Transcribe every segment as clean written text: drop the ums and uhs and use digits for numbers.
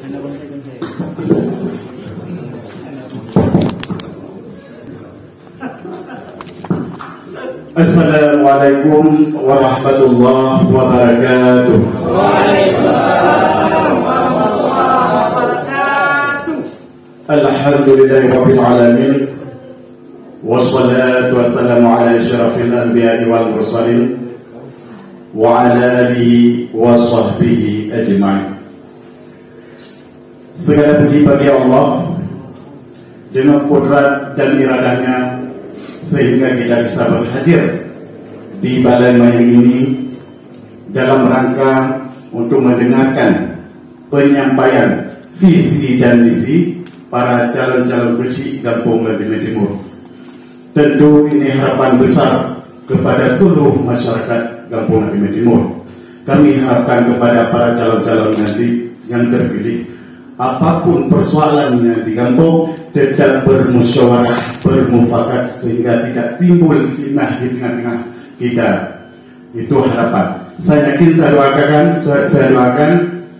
Assalamualaikum warahmatullahi wabarakatuh. Waalaikumsalam warahmatullahi wabarakatuh. Alhamdulillahirabbil alamin. Wassalatu wassalamu ala asyrafil anbiya'i wal mursalin wa ala alihi wa sahbihi ajma'in. Segala puji bagi Allah dengan kudrat dan iradahnya sehingga kita bisa berhadir di balai mayang ini dalam rangka untuk mendengarkan penyampaian visi dan misi para calon-calon kecil Kampung Ladime Timur. Tentu ini harapan besar kepada seluruh masyarakat Kampung Ladime Timur. Kami harapkan kepada para calon-calon nanti yang terpilih, apapun persoalannya di kampung, tetap bermusyawarah, bermufakat sehingga tidak timbul fitnah di tengah-tengah kita. Itu harapan. Saya yakin, saya doakan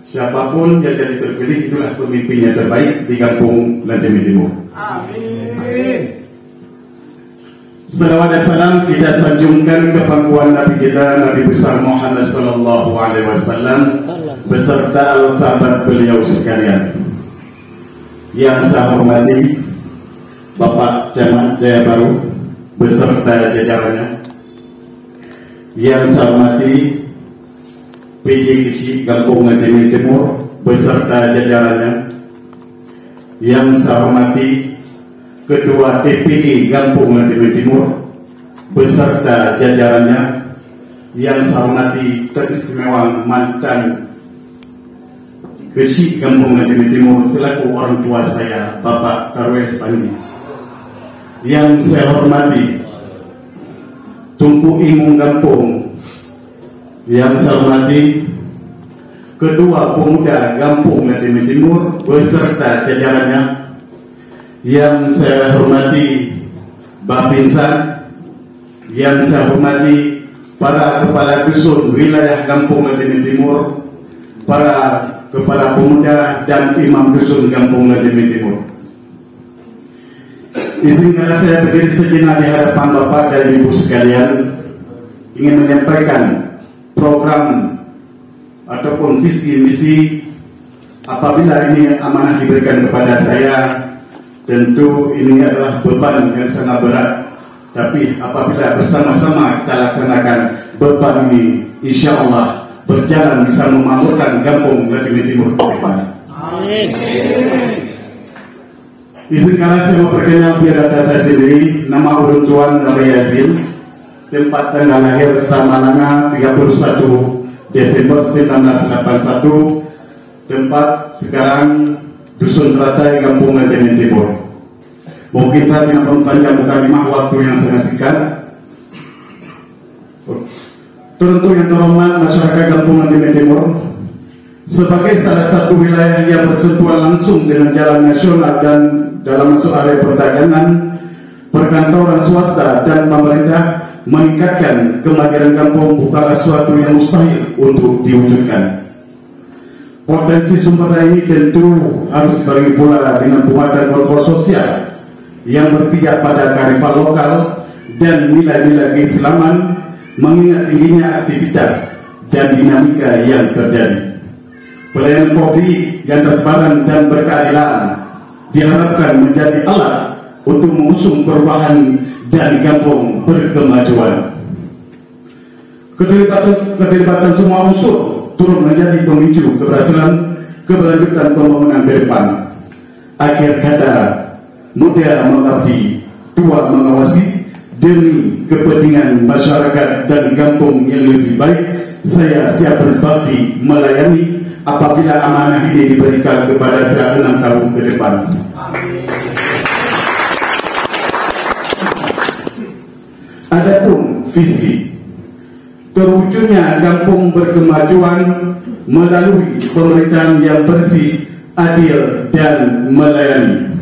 siapapun yang jadi terpilih itulah pemimpin yang terbaik di Kampung Ladime Timur. Amin. Salawat dan salam kita sanjungkan ke pangkuan Nabi kita, Nabi besar Muhammad sallallahu alaihi wasallam beserta sahabat beliau sekalian. Yang saya hormati Bapak Camat Jaya Baru beserta jajarannya. Yang saya hormati PJ Kecil Kampung Ladime Timur beserta jajarannya. Yang saya hormati Ketua TPI Kampung Ladime Timur beserta jajarannya. Yang saya hormati teristimewa mantan Kecil Kampung Ladime Timur selaku orang tua saya, Bapak Karwes Pandi. Yang saya hormati Tumpu Imung Kampung. Yang saya hormati Ketua Pemuda Kampung Ladime Timur beserta jajarannya. Yang saya hormati Bapinsan. Yang saya hormati para kepala dusun wilayah Kampung Ladime Timur, para kepala pemuda dan imam dusun Kampung Ladime Timur. Izinkanlah saya berdiri sejenak di hadapan Bapak dan Ibu sekalian, ingin menyampaikan program ataupun visi misi. Apabila ini amanah diberikan kepada saya, tentu ini adalah beban yang sangat berat. Tapi apabila bersama-sama kita laksanakan beban ini, insya Allah berjalan bisa memakmurkan Kampung Ladime Timur ke depan. Amin. Izinkanlah saya memperkenalkan biodata saya sendiri. Nama urut Tuan Nabi Yazil, tempat tanggal lahir Samalanga 31 Desember 1981, tempat sekarang Dusun Teratai Kampung Ladime Timur. Mungkin saya tidak mempanjang mukadimah, waktu yang sangat singkat. Tentu yang terhormat masyarakat Kampung Ladime Timur, sebagai salah satu wilayah yang bersentuhan langsung dengan jalan nasional dan dalam masuk area perdagangan, perkantoran swasta dan pemerintah, meningkatkan kemajuan kampung bukanlah suatu yang mustahil untuk diwujudkan. Potensi sumber daya ini tentu harus dibagi pula dengan penguatan kontrol sosial yang berpijak pada kearifan lokal dan nilai-nilai keislaman, mengingat tingginya aktivitas dan dinamika yang terjadi. Pelayanan publik yang transparan dan berkeadilan diharapkan menjadi alat untuk mengusung perubahan dan kampung berkemajuan. Keterlibatan semua unsur turut menjadi pemicu keberlanjutan pembangunan ke depan. Akhir kata, muda mengabdi, tua mengawasi, demi kepentingan masyarakat dan kampung yang lebih baik. Saya siap berbakti melayani apabila amanah ini diberikan kepada saya 6 tahun ke depan. Adapun visi terwujudnya kampung berkemajuan melalui pemerintahan yang bersih, adil dan melayani.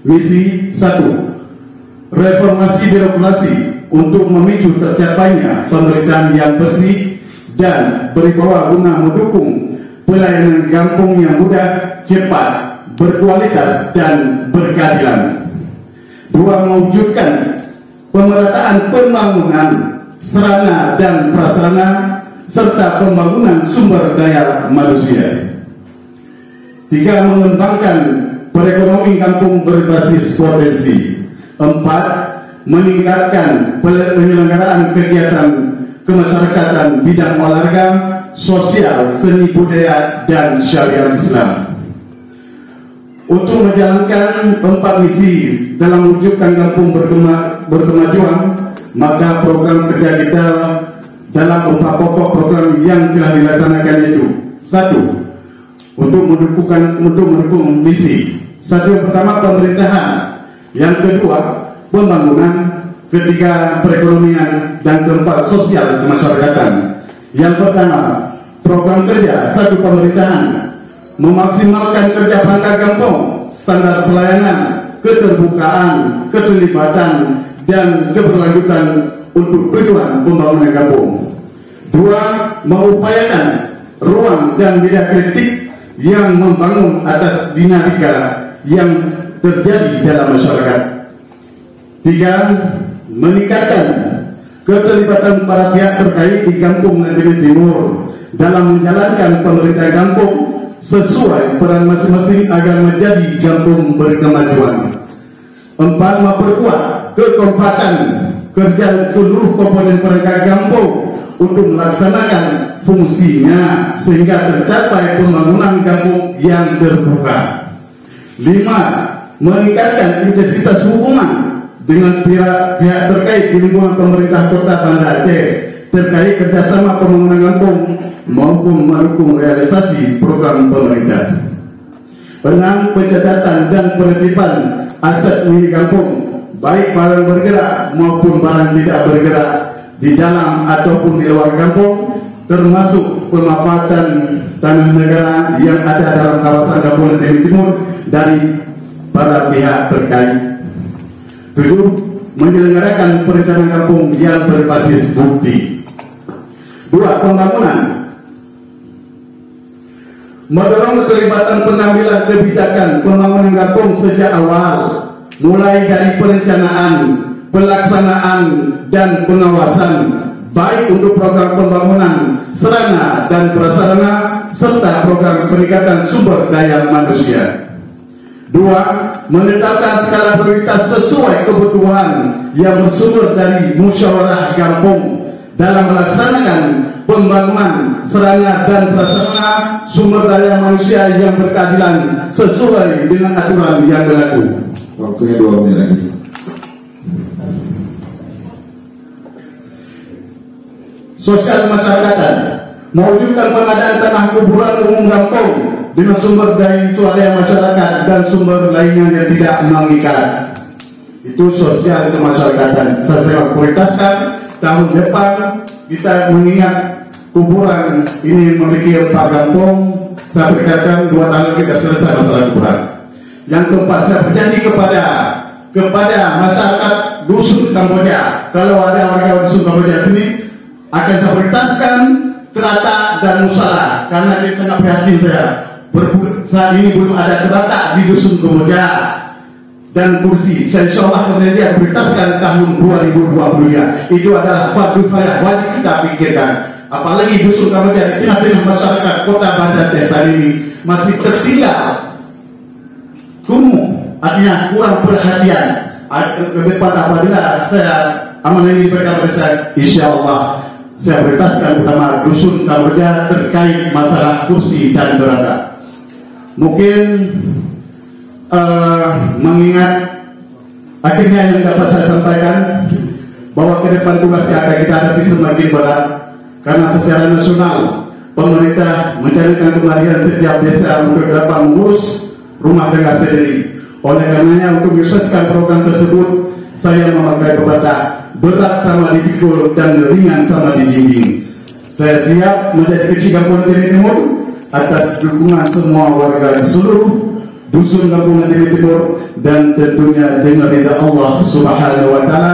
Misi 1, reformasi birokrasi untuk memicu tercapainya pemerintahan yang bersih dan berwibawa guna mendukung pelayanan kampung yang mudah, cepat, berkualitas, dan berkeadilan. 2. Mewujudkan pemerataan pembangunan sarana dan prasarana serta pembangunan sumber daya manusia. 3. Mengembangkan perekonomian kampung berbasis potensi. 4. Meningkatkan penyelenggaraan kegiatan kemasyarakatan bidang olahraga, sosial, seni budaya, dan syariat Islam. Untuk menjalankan 4 misi dalam mewujudkan kampung berkemajuan, maka program kerja kita dalam 4 pokok program yang telah dilaksanakan itu: 1. Untuk mendukung misi. 1. Yang pertama, pemerintahan. Yang kedua, pembangunan. Ketiga, perekonomian. Dan keempat, sosial kemasyarakatan. Yang pertama, program kerja. 1. Pemerintahan. Memaksimalkan kerja perangkat kampung, standar pelayanan, keterbukaan, keterlibatan, dan keberlanjutan untuk tujuan pembangunan kampung. 2. Mengupayakan ruang dan media kritik yang membangun atas dinamika yang terjadi dalam masyarakat. 3. Meningkatkan keterlibatan para pihak terkait di Kampung Nagari Timur dalam menjalankan pemerintahan kampung sesuai peran masing-masing agar menjadi kampung berkemajuan. 4. Memperkuat kekompakan kerja seluruh komponen perangkat kampung untuk melaksanakan fungsinya sehingga tercapai pembangunan kampung yang terbuka. 5. Meningkatkan intensitas hubungan dengan pihak terkait di lingkungan pemerintah Kota Banda Aceh terkait kerjasama pembangunan kampung maupun mendukung realisasi program pemerintah. 6. Pencatatan dan penertiban aset milik kampung, baik barang bergerak maupun barang tidak bergerak di dalam ataupun di luar kampung, termasuk pemanfaatan tanah negara yang ada dalam kawasan Kampung Nagari Timur dari para pihak terkait. 7. Menyelenggarakan perencanaan kampung yang berbasis bukti. 2. Pembangunan. Mendorong keterlibatan pengambilan kebijakan pembangunan kampung sejak awal, mulai dari perencanaan, pelaksanaan, dan pengawasan, baik untuk program pembangunan sarana dan prasarana serta program peningkatan sumber daya manusia. 2. Menetapkan skala prioritas sesuai kebutuhan yang bersumber dari musyawarah kampung dalam melaksanakan pembangunan sarana dan prasarana sumber daya manusia yang berkeadilan sesuai dengan aturan yang berlaku. Waktunya 2 menit lagi. Sosial masyarakatan, mewujudkan pengadaan tanah kuburan umum kampung dengan sumber daya swadaya masyarakat dan sumber lainnya yang tidak mengikat. Itu sosial kemasyarakatan. Saya prioritaskan tahun depan kita mengingat kuburan ini memiliki 4 kampung. Saya berkatakan 2 tahun kita selesai masalah kuburan. Yang keempat, saya berjanji kepada masyarakat dusun Kamboja, kalau ada warga dusun Kamboja sini, akan saya prioritaskan terata dan musala, karena ini sangat prihatin saya. Saat ini belum ada terata di dusun Kamboja dan kursi. Saya insya Allah kemudian prioritaskan tahun 2020. Itu adalah fardu kifayah, wajib kita pikirkan. Apalagi dusun Kamboja di tengah-tengah masyarakat Kota Banda Aceh saat ini masih tertinggal, kumuh, artinya kurang perhatian. Ke depan apabila saya amanah ini diberikan kepada saya, insya Allah saya prioritaskan utama dusun Kamboja terkait masalah kursi dan berada. Mungkin mengingat akhirnya yang dapat saya sampaikan bahwa ke depan tugas yang akan kita hadapi semakin berat, karena secara nasional pemerintah menjalankan kemarian setiap desa untuk dapat mengurus rumah tangga sendiri. Oleh karenanya untuk menyukseskan program tersebut, saya memakai pepatah berat sama dipikul dan ringan sama dijinjing. Saya siap menjadi kecil Kampung Nagari Timur atas dukungan semua warga di seluruh dusun Kampung Nagari Timur, dan tentunya dengan ridha Allah Subhanahu wa Ta'ala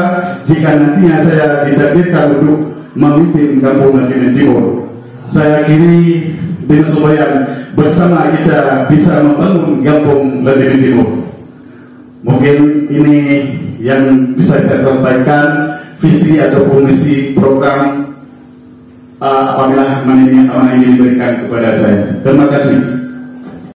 jika nantinya saya ditakdirkan untuk memimpin Kampung Nagari Timur. Saya akhiri dengan supaya bersama kita bisa membangun Gampung Lenteng Timur. Mungkin ini yang bisa saya sampaikan, visi ataupun misi program apabila amanah ini diberikan kepada saya. Terima kasih.